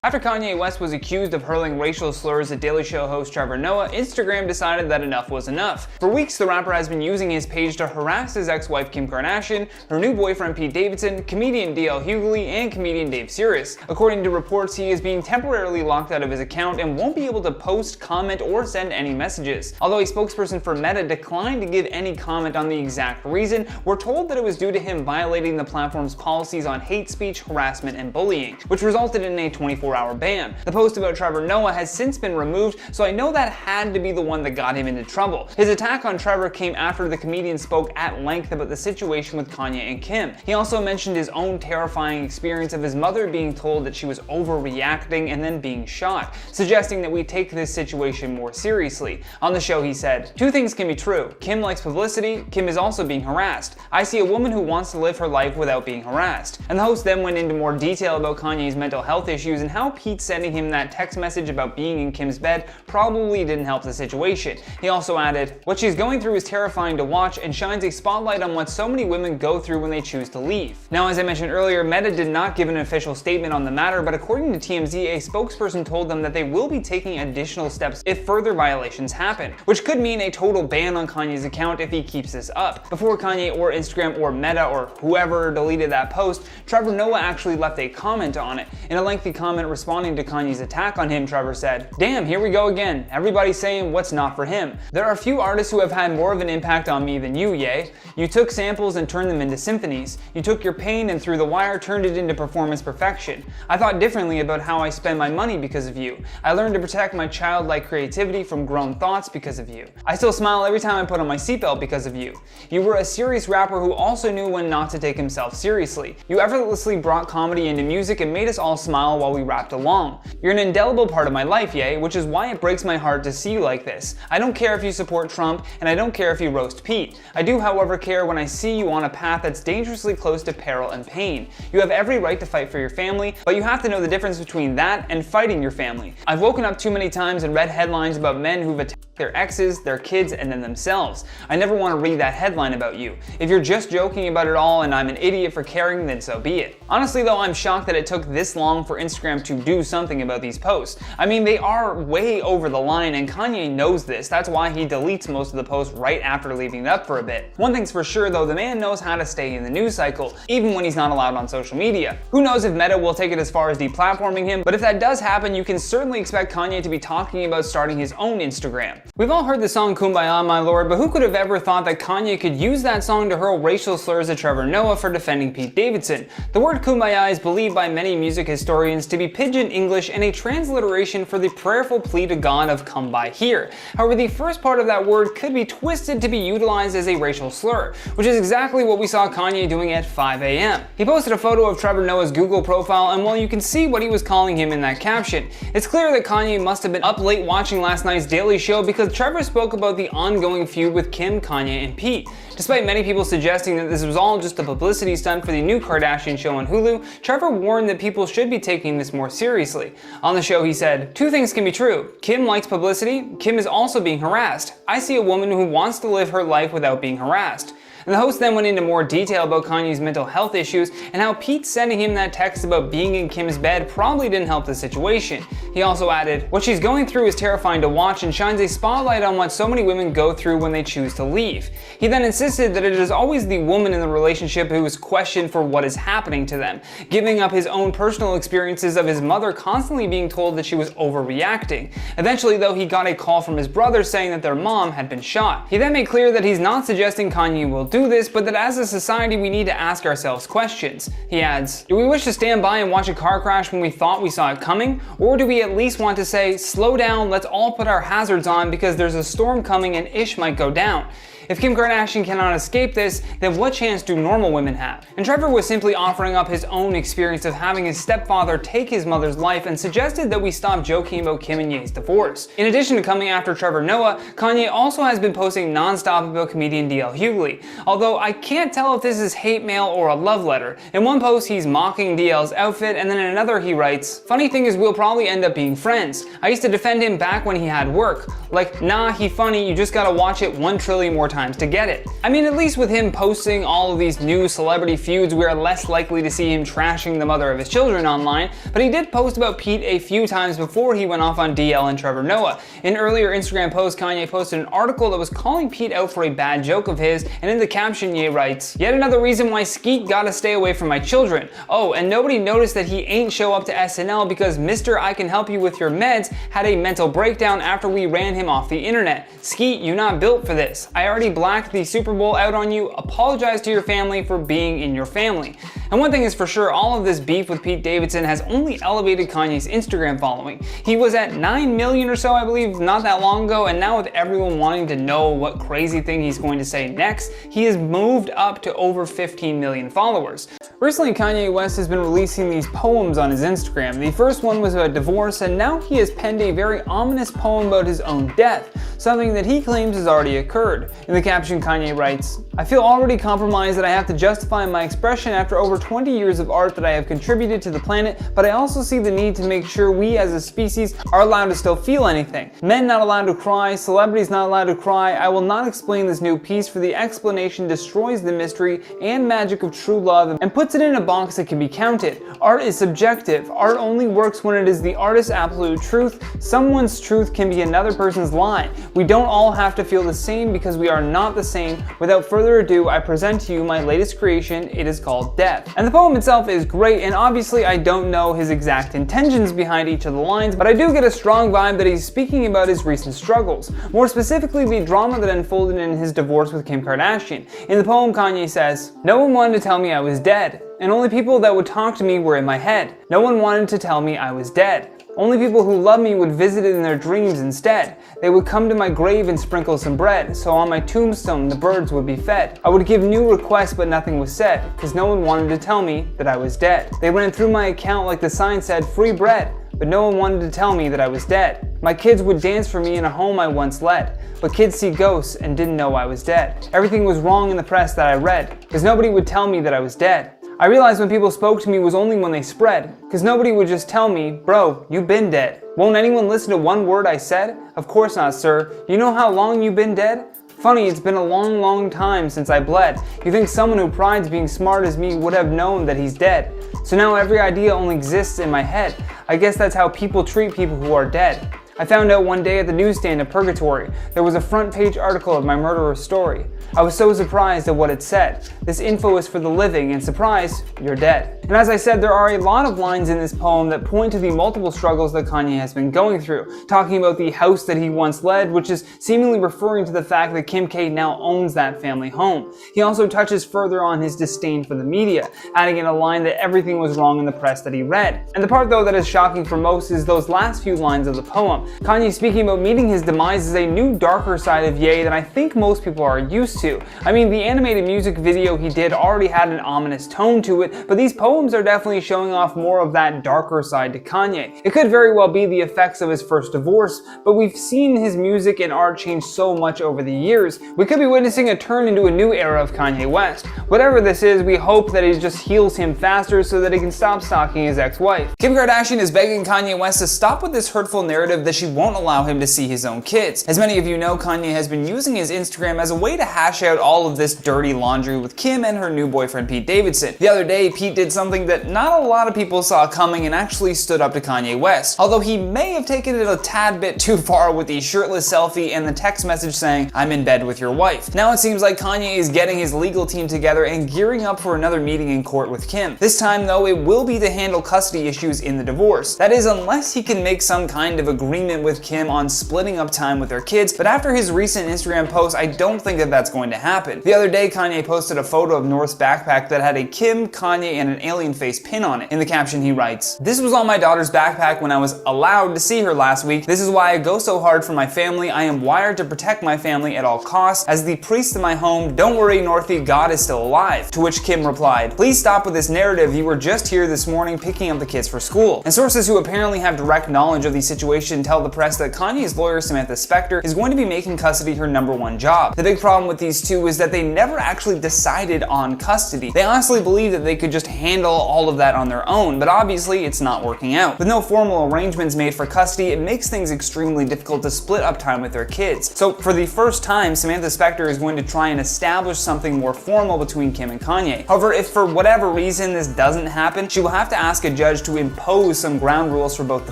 After Kanye West was accused of hurling racial slurs at Daily Show host Trevor Noah, Instagram decided that enough was enough. For weeks, the rapper has been using his page to harass his ex-wife Kim Kardashian, her new boyfriend Pete Davidson, comedian DL Hughley, and comedian Dave Series. According to reports, he is being temporarily locked out of his account and won't be able to post, comment, or send any messages. Although a spokesperson for Meta declined to give any comment on the exact reason, we're told that it was due to him violating the platform's policies on hate speech, harassment, and bullying, which resulted in a 24-hour ban. The post about Trevor Noah has since been removed, so I know that had to be the one that got him into trouble. His attack on Trevor came after the comedian spoke at length about the situation with Kanye and Kim. He also mentioned his own terrifying experience of his mother being told that she was overreacting and then being shot, suggesting that we take this situation more seriously. On the show, he said, "Two things can be true. Kim likes publicity. Kim is also being harassed. I see a woman who wants to live her life without being harassed." And the host then went into more detail about Kanye's mental health issues and how Pete sending him that text message about being in Kim's bed probably didn't help the situation. He also added, "What she's going through is terrifying to watch and shines a spotlight on what so many women go through when they choose to leave." Now, as I mentioned earlier, Meta did not give an official statement on the matter, but according to TMZ, a spokesperson told them that they will be taking additional steps if further violations happen, which could mean a total ban on Kanye's account if he keeps this up. Before Kanye or Instagram or Meta or whoever deleted that post, Trevor Noah actually left a comment on it. In a lengthy comment responding to Kanye's attack on him, Trevor said, "Damn, here we go again. Everybody's saying what's not for him. There are few artists who have had more of an impact on me than you, Ye. You took samples and turned them into symphonies. You took your pain and through the wire turned it into performance perfection. I thought differently about how I spend my money because of you. I learned to protect my childlike creativity from grown thoughts because of you. I still smile every time I put on my seatbelt because of you. You were a serious rapper who also knew when not to take himself seriously. You effortlessly brought comedy into music and made us all smile while we rapped along. You're an indelible part of my life, Ye, which is why it breaks my heart to see you like this. I don't care if you support Trump, and I don't care if you roast Pete. I do, however, care when I see you on a path that's dangerously close to peril and pain. You have every right to fight for your family, but you have to know the difference between that and fighting your family. I've woken up too many times and read headlines about men who've attacked their exes, their kids, and then themselves. I never want to read that headline about you. If you're just joking about it all and I'm an idiot for caring, then so be it." Honestly though, I'm shocked that it took this long for Instagram to do something about these posts. I mean, they are way over the line and Kanye knows this. That's why he deletes most of the posts right after leaving it up for a bit. One thing's for sure though, the man knows how to stay in the news cycle, even when he's not allowed on social media. Who knows if Meta will take it as far as deplatforming him, but if that does happen, you can certainly expect Kanye to be talking about starting his own Instagram. We've all heard the song Kumbaya, My Lord, but who could have ever thought that Kanye could use that song to hurl racial slurs at Trevor Noah for defending Pete Davidson? The word Kumbaya is believed by many music historians to be Pidgin English and a transliteration for the prayerful plea to God of "come by here." However, the first part of that word could be twisted to be utilized as a racial slur, which is exactly what we saw Kanye doing at 5 a.m. He posted a photo of Trevor Noah's Google profile, and while you can see what he was calling him in that caption, it's clear that Kanye must have been up late watching last night's Daily Show because Trevor spoke about the ongoing feud with Kim, Kanye, and Pete. Despite many people suggesting that this was all just a publicity stunt for the new Kardashian show on Hulu, Trevor warned that people should be taking this more seriously. On the show, he said, "Two things can be true. Kim likes publicity. Kim is also being harassed. I see a woman who wants to live her life without being harassed." And the host then went into more detail about Kanye's mental health issues and how Pete sending him that text about being in Kim's bed probably didn't help the situation. He also added, "What she's going through is terrifying to watch and shines a spotlight on what so many women go through when they choose to leave." He then insisted that it is always the woman in the relationship who is questioned for what is happening to them, giving up his own personal experiences of his mother constantly being told that she was overreacting. Eventually though, he got a call from his brother saying that their mom had been shot. He then made clear that he's not suggesting Kanye will do this, but that as a society we need to ask ourselves questions. He adds, "Do we wish to stand by and watch a car crash when we thought we saw it coming? Or do we at least want to say, slow down, let's all put our hazards on because there's a storm coming and ish might go down? If Kim Kardashian cannot escape this, then what chance do normal women have?" And Trevor was simply offering up his own experience of having his stepfather take his mother's life and suggested that we stop joking about Kim and Ye's divorce. In addition to coming after Trevor Noah, Kanye also has been posting non-stop about comedian DL Hughley, although I can't tell if this is hate mail or a love letter. In one post he's mocking DL's outfit, and then in another he writes, "Funny thing is we'll probably end up being friends. I used to defend him back when he had work. Like, nah, he funny, you just gotta watch it 1 trillion more times times to get it. I mean, at least with him posting all of these new celebrity feuds, we are less likely to see him trashing the mother of his children online, but he did post about Pete a few times before he went off on DL and Trevor Noah. In earlier Instagram posts, Kanye posted an article that was calling Pete out for a bad joke of his, and in the caption, Ye writes, "Yet another reason why Skeet gotta stay away from my children. Oh, and nobody noticed that he ain't show up to SNL because Mr. I Can Help You With Your Meds had a mental breakdown after we ran him off the internet. Skeet, you not built for this. I already blacked the Super Bowl out on you. Apologize to your family for being in your family." And one thing is for sure, all of this beef with Pete Davidson has only elevated Kanye's Instagram following. He was at 9 million or so, I believe, not that long ago, and now with everyone wanting to know what crazy thing he's going to say next, he has moved up to over 15 million followers. Recently, Kanye West has been releasing these poems on his Instagram. The first one was about divorce, and now he has penned a very ominous poem about his own death, something that he claims has already occurred. In the caption, Kanye writes, "I feel already compromised that I have to justify my expression after over 20 years of art that I have contributed to the planet, but I also see the need to make sure we as a species are allowed to still feel anything. Men not allowed to cry, celebrities not allowed to cry. I will not explain this new piece, for the explanation destroys the mystery and magic of true love and puts it in a box that can be counted. Art is subjective. Art only works when it is the artist's absolute truth. Someone's truth can be another person's lie. We don't all have to feel the same because we are not the same. Without further ado, I present to you my latest creation. It is called Death." And the poem itself is great, and obviously I don't know his exact intentions behind each of the lines, but I do get a strong vibe that he's speaking about his recent struggles. More specifically, the drama that unfolded in his divorce with Kim Kardashian. In the poem, Kanye says, "No one wanted to tell me I was dead, and only people that would talk to me were in my head. No one wanted to tell me I was dead. Only people who loved me would visit it in their dreams instead. They would come to my grave and sprinkle some bread, so on my tombstone the birds would be fed. I would give new requests but nothing was said, cause no one wanted to tell me that I was dead. They ran through my account like the sign said, free bread, but no one wanted to tell me that I was dead. My kids would dance for me in a home I once led, but kids see ghosts and didn't know I was dead. Everything was wrong in the press that I read, cause nobody would tell me that I was dead. I realized when people spoke to me was only when they spread, cause nobody would just tell me, bro, you been dead. Won't anyone listen to one word I said? Of course not, sir. You know how long you been dead? Funny, it's been a long, long time since I bled. You think someone who prides being smart as me would have known that he's dead. So now every idea only exists in my head. I guess that's how people treat people who are dead. I found out one day at the newsstand of Purgatory, there was a front page article of my murderer's story. I was so surprised at what it said. This info is for the living, and surprise, you're dead. And as I said, there are a lot of lines in this poem that point to the multiple struggles that Kanye has been going through, talking about the house that he once led, which is seemingly referring to the fact that Kim K now owns that family home. He also touches further on his disdain for the media, adding in a line that everything was wrong in the press that he read. And the part though that is shocking for most is those last few lines of the poem. Kanye speaking about meeting his demise is a new darker side of Ye that I think most people are used to. I mean, the animated music video he did already had an ominous tone to it, but these poems are definitely showing off more of that darker side to Kanye. It could very well be the effects of his first divorce, but we've seen his music and art change so much over the years. We could be witnessing a turn into a new era of Kanye West. Whatever this is, we hope that it just heals him faster so that he can stop stalking his ex-wife. Kim Kardashian is begging Kanye West to stop with this hurtful narrative that she won't allow him to see his own kids. As many of you know, Kanye has been using his Instagram as a way to hash out all of this dirty laundry with Kim and her new boyfriend Pete Davidson. The other day, Pete did something that not a lot of people saw coming and actually stood up to Kanye West. Although he may have taken it a tad bit too far with the shirtless selfie and the text message saying, "I'm in bed with your wife." Now it seems like Kanye is getting his legal team together and gearing up for another meeting in court with Kim. This time though, it will be to handle custody issues in the divorce. That is, unless he can make some kind of agreement with Kim on splitting up time with their kids, but after his recent Instagram post, I don't think that that's going to happen. The other day, Kanye posted a photo of North's backpack that had a Kim, Kanye, and an alien face pin on it. In the caption, he writes, "This was on my daughter's backpack when I was allowed to see her last week. This is why I go so hard for my family. I am wired to protect my family at all costs. As the priest of my home, don't worry, Northie, God is still alive." To which Kim replied, "Please stop with this narrative. You were just here this morning picking up the kids for school." And sources who apparently have direct knowledge of the situation tell the press that Kanye's lawyer Samantha Spector is going to be making custody her #1 job. The big problem with these two is that they never actually decided on custody. They honestly believe that they could just handle all of that on their own, but obviously it's not working out. With no formal arrangements made for custody, it makes things extremely difficult to split up time with their kids. So for the first time, Samantha Spector is going to try and establish something more formal between Kim and Kanye. However, if for whatever reason this doesn't happen, she will have to ask a judge to impose some ground rules for both to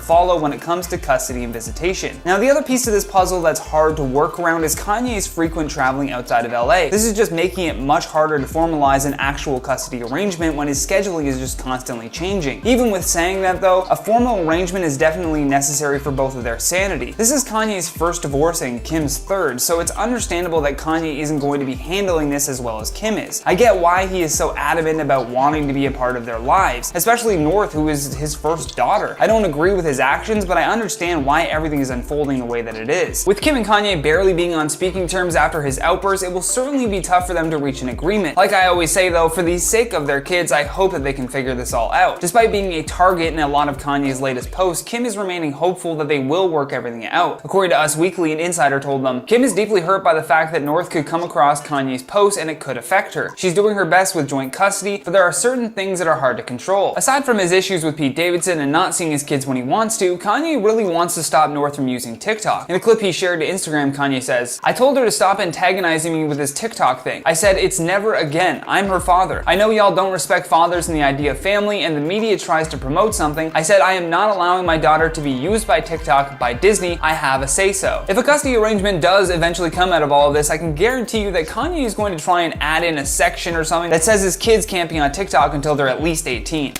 follow when it comes to custody and visitation. Now, the other piece of this puzzle that's hard to work around is Kanye's frequent traveling outside of LA. This is just making it much harder to formalize an actual custody arrangement when his scheduling is just constantly changing. Even with saying that though, a formal arrangement is definitely necessary for both of their sanity. This is Kanye's first divorce and Kim's third, so it's understandable that Kanye isn't going to be handling this as well as Kim is. I get why he is so adamant about wanting to be a part of their lives, especially North, who is his first daughter. I don't agree with his actions, but I understand why everything is unfolding the way that it is. With Kim and Kanye barely being on speaking terms after his outburst, it will certainly be tough for them to reach an agreement. Like I always say though, for the sake of their kids, I hope that they can figure this all out. Despite being a target in a lot of Kanye's latest posts, Kim is remaining hopeful that they will work everything out. According to Us Weekly, an insider told them, Kim is deeply hurt by the fact that North could come across Kanye's post and it could affect her. She's doing her best with joint custody, but there are certain things that are hard to control. Aside from his issues with Pete Davidson and not seeing his kids when he wants to, Kanye really wants to stop North from using TikTok. In a clip he shared to Instagram, Kanye says, I told her to stop antagonizing me with this TikTok thing. I said, it's never again. I'm her father. I know y'all don't respect fathers and the idea of family, and the media tries to promote something. I said, I am not allowing my daughter to be used by TikTok, by Disney. I have a say-so. If a custody arrangement does eventually come out of all of this, I can guarantee you that Kanye is going to try and add in a section or something that says his kids can't be on TikTok until they're at least 18.